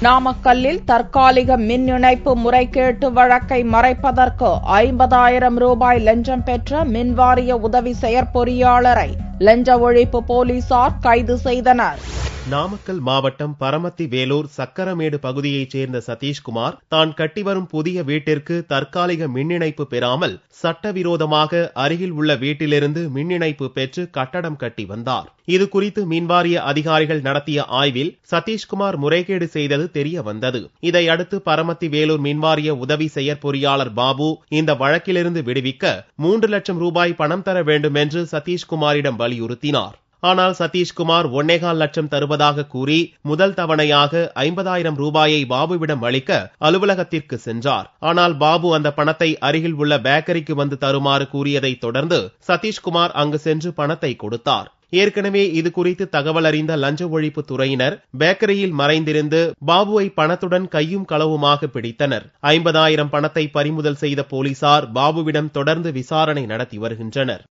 நாமக்கல்லில் தற்காலிக மின் இணைப்பு முறைகேட்டு வழக்கை மறைப்பதற்கு 50,000 ரூபாய் லஞ்சம் பெற்ற மின்வாரிய உதவி செயற்பொறியாளரை லஞ்ச ஒழிப்பு போலீசார் கைது செய்தனர். நாமக்கல் மாவட்டம் பரமத்தி வேலூர் சக்கரமேடு பகுதியைச் சேர்ந்த சதீஷ்குமார் தான் கட்டிவரும் புதிய வீட்டிற்கு தற்காலிக மின் இணைப்பு பெறாமல் சட்டவிரோதமாக அருகில் உள்ள வீட்டிலிருந்து மின் இணைப்பு பெற்று கட்டடம் கட்டி வந்தார். இதுகுறித்து மின்வாரிய அதிகாரிகள் நடத்திய ஆய்வில் சதீஷ்குமார் முறைகேடு செய்தது தெரிய வந்தது. இதையடுத்து பரமத்தி வேலூர் மின்வாரிய உதவி செயற்பொறியாளர் பாபு இந்த வழக்கிலிருந்து விடுவிக்க 3 லட்சம் ரூபாய் பணம் தர வேண்டும் என்று சதீஷ்குமாரிடம் வலியுறுத்தினார். ஆனால் சதீஷ்குமார் 1.25 லட்சம் தருவதாக கூறி முதல் தவணையாக 50,000 ரூபாயை பாபுவிடம் அளிக்க அலுவலகத்திற்கு சென்றார். ஆனால் பாபு அந்த பணத்தை அருகில் உள்ள பேக்கரிக்கு வந்து தருமாறு கூறியதை தொடர்ந்து சதீஷ்குமார் அங்கு சென்று பணத்தை கொடுத்தார். ஏற்கனவே இது குறித்து தகவல் அறிந்த லஞ்ச ஒழிப்பு துறையினர் பேக்கரியில் மறைந்திருந்து பாபுவை பணத்துடன் கையும் களவுமாக பிடித்தனர். 50,000 பணத்தை பறிமுதல் செய்த போலீசார் பாபுவிடம் தொடர்ந்து விசாரணை நடத்தி வருகின்றனர்.